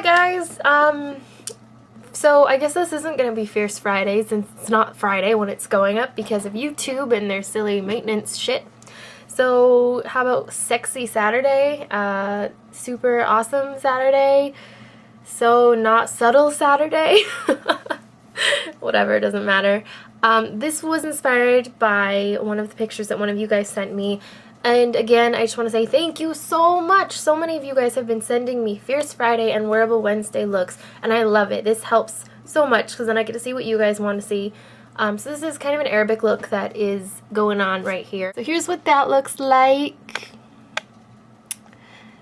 Hi guys, so I guess this isn't going to be Fierce Friday since it's not Friday when it's going up because of YouTube and their silly maintenance shit. So how about Sexy Saturday, Super Awesome Saturday, So Not Subtle Saturday, whatever, it doesn't matter. This was inspired by one of the pictures that one of you guys sent me. And again, I just want to say thank you so much. So many of you guys have been sending me Fierce Friday and Wearable Wednesday looks, and I love it. This helps so much because then I get to see what you guys want to see. So this is kind of an Arabic look that is going on right here. So here's what that looks like.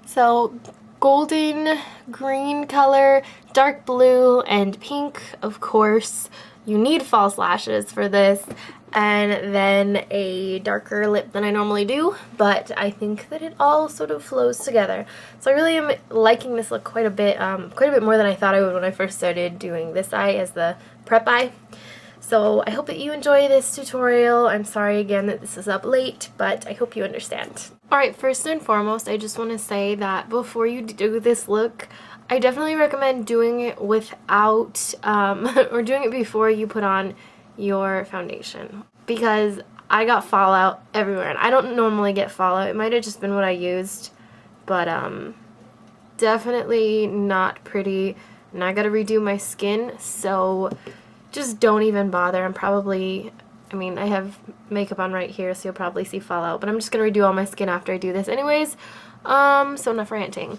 So golden green color, dark blue, and pink, of course. You need false lashes for this, and then a darker lip than I normally do, but I think that it all sort of flows together. So I really am liking this look quite a bit more than I thought I would when I first started doing this eye as the prep eye. So I hope that you enjoy this tutorial. I'm sorry again that this is up late, but I hope you understand. Alright, first and foremost, I just want to say that before you do this look, I definitely recommend doing it without, or doing it before you put on your foundation, because I got fallout everywhere, and I don't normally get fallout. It might have just been what I used, but definitely not pretty, and I gotta redo my skin, so just don't even bother. I have makeup on right here, so you'll probably see fallout, but I'm just gonna redo all my skin after I do this anyways. So enough ranting.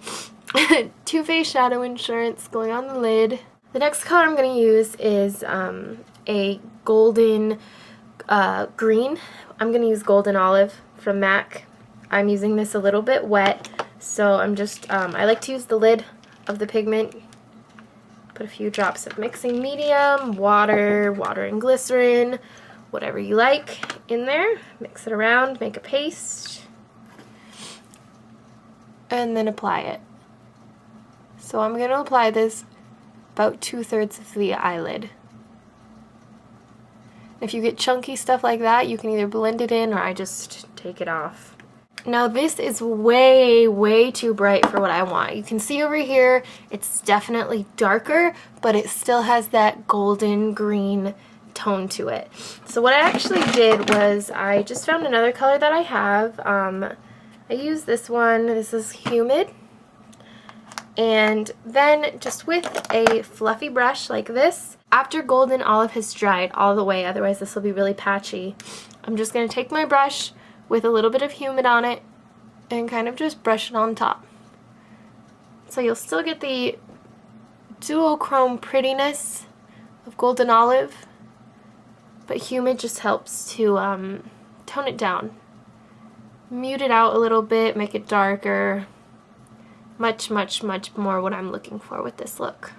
Too Faced Shadow Insurance going on the lid. The next color I'm going to use is a golden green. I'm going to use Golden Olive from MAC. I'm using this a little bit wet, so I'm just, I like to use the lid of the pigment. Put a few drops of mixing medium, water and glycerin, whatever you like in there. Mix it around, make a paste, and then apply it. So I'm going to apply this about 2/3 of the eyelid. If you get chunky stuff like that, you can either blend it in or I just take it off. Now this is way too bright for what I want. You can see over here, it's definitely darker, but it still has that golden green tone to it. So what I actually did was I just found another color that I have. I used this one. This is Humid. And then just with a fluffy brush like this, after Golden Olive has dried all the way, otherwise this will be really patchy, I'm just going to take my brush with a little bit of Humid on it and kind of just brush it on top. So you'll still get the duochrome prettiness of Golden Olive, but Humid just helps to tone it down. Mute it out a little bit, make it darker. Much more what I'm looking for with this look.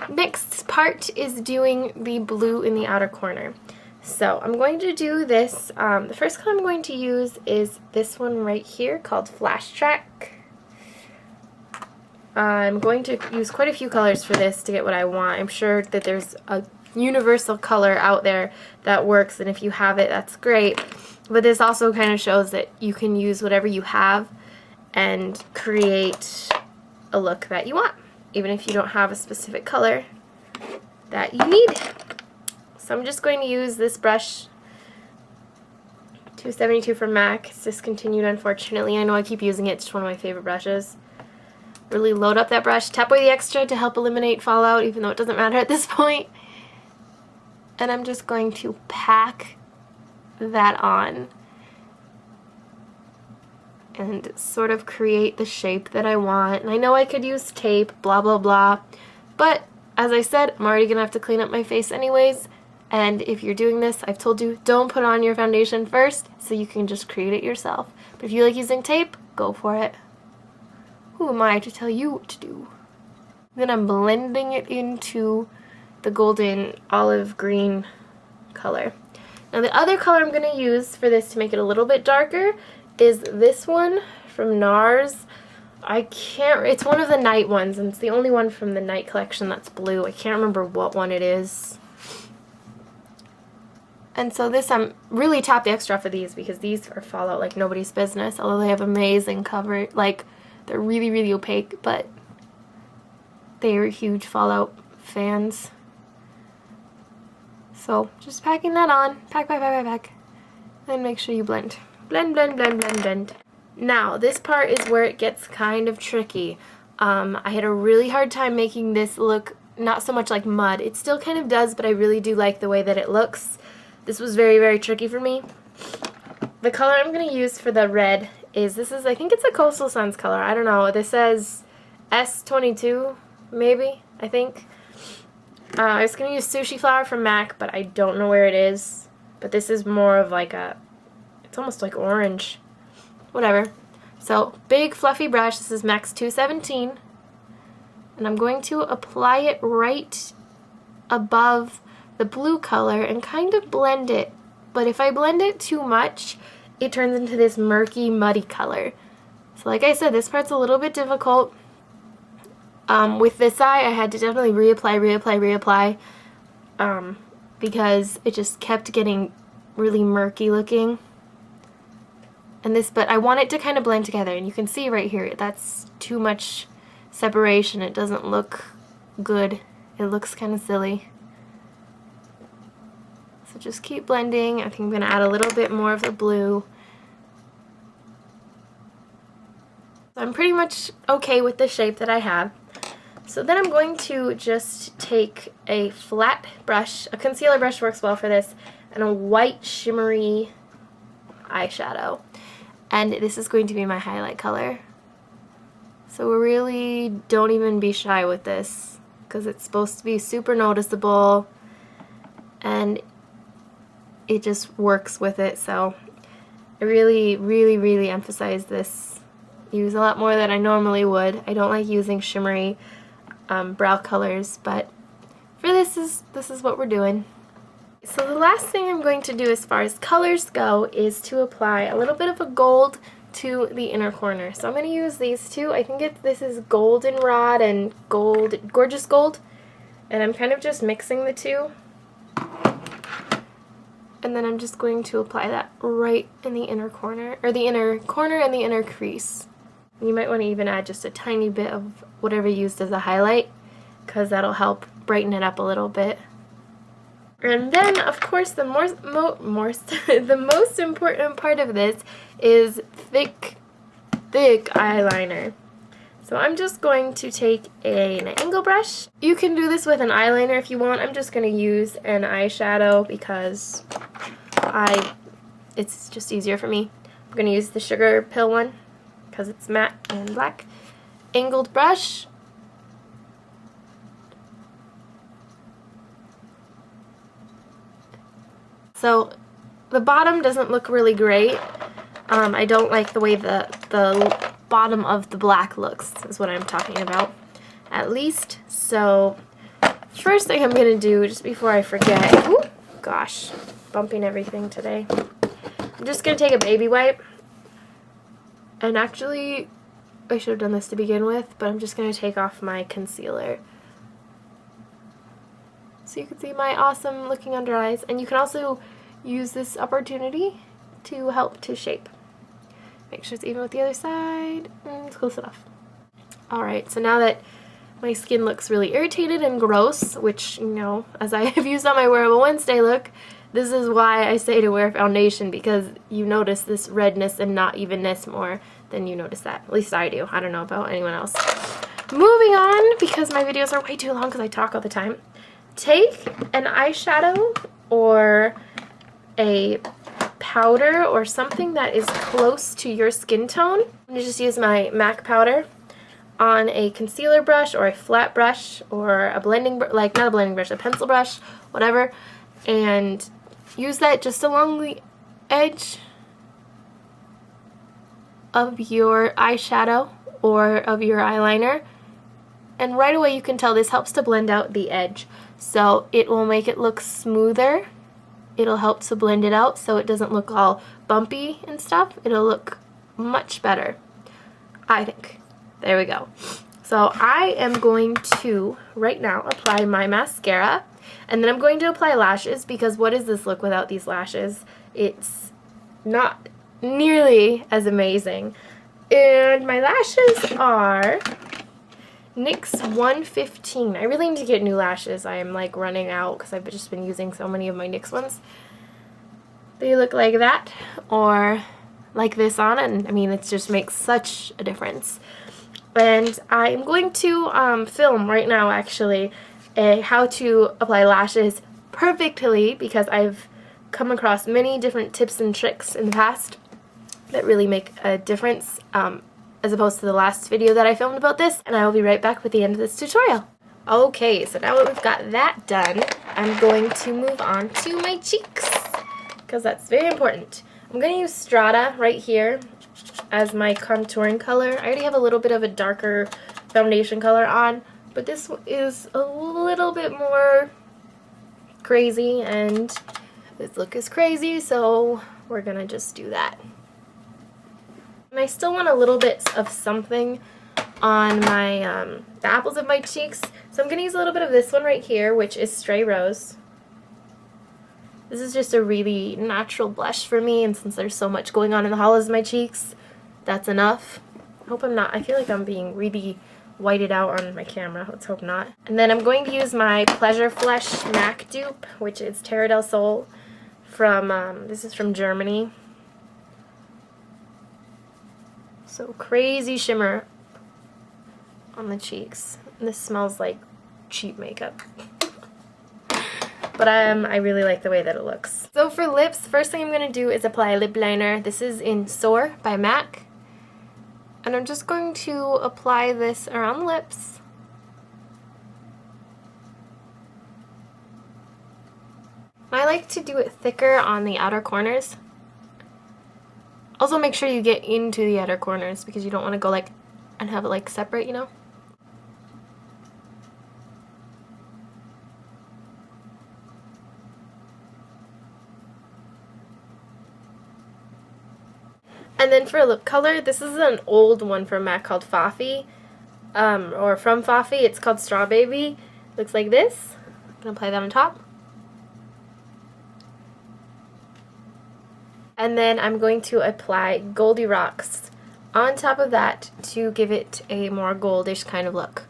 Next part is doing the blue in the outer corner. So I'm going to do this, the first color I'm going to use is this one right here called Flash Track. I'm going to use quite a few colors for this to get what I want. I'm sure that there's a universal color out there that works, and if you have it, that's great. But this also kind of shows that you can use whatever you have and create a look that you want, even if you don't have a specific color that you need. So I'm just going to use this brush, 272 from MAC. It's discontinued, unfortunately. I know I keep using it. It's one of my favorite brushes. Really load up that brush, tap away the extra to help eliminate fallout, even though it doesn't matter at this point. And I'm just going to pack that on and sort of create the shape that I want. And I know I could use tape, blah blah blah, but as I said, I'm already gonna have to clean up my face anyways, and if you're doing this, I've told you, don't put on your foundation first, so you can just create it yourself. But if you like using tape, go for it. Who am I to tell you what to do? Then I'm blending it into the golden olive green color. Now the other color I'm gonna use for this to make it a little bit darker is this one from NARS. It's one of the night ones, and it's the only one from the night collection that's blue. I can't remember what one it is. And so this, I'm really tap the extra off of these because these are fallout like nobody's business, although they have amazing cover. Like, they're really opaque, but they are huge Fallout fans. So just packing that on, pack, then make sure you blend. Blend, blend, blend, blend, blend. Now, this part is where it gets kind of tricky. I had a really hard time making this look not so much like mud. It still kind of does, but I really do like the way that it looks. This was very, very tricky for me. The color I'm going to use for the red is, I think it's a Coastal Suns color. I don't know. This says S22, maybe, I think. I was going to use Sushi Flower from MAC, but I don't know where it is. But this is more of like it's almost like orange. Whatever. So, big fluffy brush. This is MAC's 217. And I'm going to apply it right above the blue color and kind of blend it. But if I blend it too much, it turns into this murky, muddy color. So like I said, this part's a little bit difficult. With this eye, I had to definitely reapply, because it just kept getting really murky looking. But I want it to kind of blend together, and you can see right here, that's too much separation. It doesn't look good. It looks kind of silly. So just keep blending. I think I'm going to add a little bit more of the blue. So I'm pretty much okay with the shape that I have. So then I'm going to just take a flat brush, a concealer brush works well for this, and a white shimmery eyeshadow. And this is going to be my highlight color. So really don't even be shy with this, because it's supposed to be super noticeable and it just works with it. So I really emphasize this. Use a lot more than I normally would. I don't like using shimmery brow colors, but for this is what we're doing. So the last thing I'm going to do as far as colors go is to apply a little bit of a gold to the inner corner. So I'm going to use these two. I think this is Goldenrod and Gorgeous Gold, and I'm kind of just mixing the two. And then I'm just going to apply that right in the inner corner, or the inner corner and the inner crease. You might want to even add just a tiny bit of whatever you used as a highlight, because that'll help brighten it up a little bit. And then, of course, the most important part of this is thick eyeliner. So I'm just going to take an angle brush. You can do this with an eyeliner if you want. I'm just going to use an eyeshadow because it's just easier for me. I'm going to use the Sugar Pill one because it's matte and black. Angled brush. So the bottom doesn't look really great. I don't like the way the bottom of the black looks, is what I'm talking about, at least. So first thing I'm going to do, just before I forget, ooh, gosh, bumping everything today. I'm just going to take a baby wipe, and actually I should have done this to begin with, but I'm just going to take off my concealer. So you can see my awesome looking under eyes, and you can also use this opportunity to help to shape. Make sure it's even with the other side, and it's close enough. Alright, so now that my skin looks really irritated and gross, which, you know, as I have used on my Wearable Wednesday look, this is why I say to wear foundation, because you notice this redness and not evenness more than you notice that. At least I do. I don't know about anyone else. Moving on, because my videos are way too long because I talk all the time. Take an eyeshadow or a powder or something that is close to your skin tone. I'm going to just use my MAC powder on a concealer brush or a flat brush or a blending, not a blending brush, a pencil brush, whatever, and use that just along the edge of your eyeshadow or of your eyeliner. And right away you can tell this helps to blend out the edge. So it will make it look smoother. It'll help to blend it out so it doesn't look all bumpy and stuff. It'll look much better, I think. There we go. So I am going to, right now, apply my mascara. And then I'm going to apply lashes, because what does this look without these lashes? It's not nearly as amazing. And my lashes are NYX 115. I really need to get new lashes. I am like running out because I've just been using so many of my NYX ones. They look like that or like this on, and I mean it just makes such a difference. And I'm going to film right now actually how to apply lashes perfectly, because I've come across many different tips and tricks in the past that really make a difference as opposed to the last video that I filmed about this, and I will be right back with the end of this tutorial. Okay, so now that we've got that done, I'm going to move on to my cheeks, because that's very important. I'm going to use Strata right here as my contouring color. I already have a little bit of a darker foundation color on, but this is a little bit more crazy, and this look is crazy, so we're going to just do that. And I still want a little bit of something on my the apples of my cheeks, so I'm going to use a little bit of this one right here, which is Stray Rose. This is just a really natural blush for me, and since there's so much going on in the hollows of my cheeks, that's enough. I hope I'm not, I feel like I'm being really whited out on my camera. Let's hope not. And then I'm going to use my Pleasure Flesh MAC dupe, which is Terra del Sol from, this is from Germany. So crazy shimmer on the cheeks. And this smells like cheap makeup. But I really like the way that it looks. So for lips, first thing I'm going to do is apply a lip liner. This is in Soar by MAC. And I'm just going to apply this around the lips. I like to do it thicker on the outer corners. Also make sure you get into the outer corners, because you don't want to go like and have it like separate, you know? And then for lip color, this is an old one from MAC called Fafi, or from Fafi. It's called Straw Baby. Looks like this. I'm going to apply that on top. And then I'm going to apply Goldie Rocks on top of that to give it a more goldish kind of look.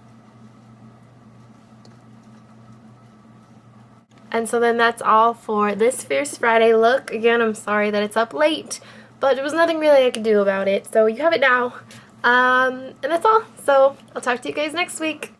And so then that's all for this Fierce Friday look. Again, I'm sorry that it's up late, but there was nothing really I could do about it, so you have it now. And that's all. So I'll talk to you guys next week.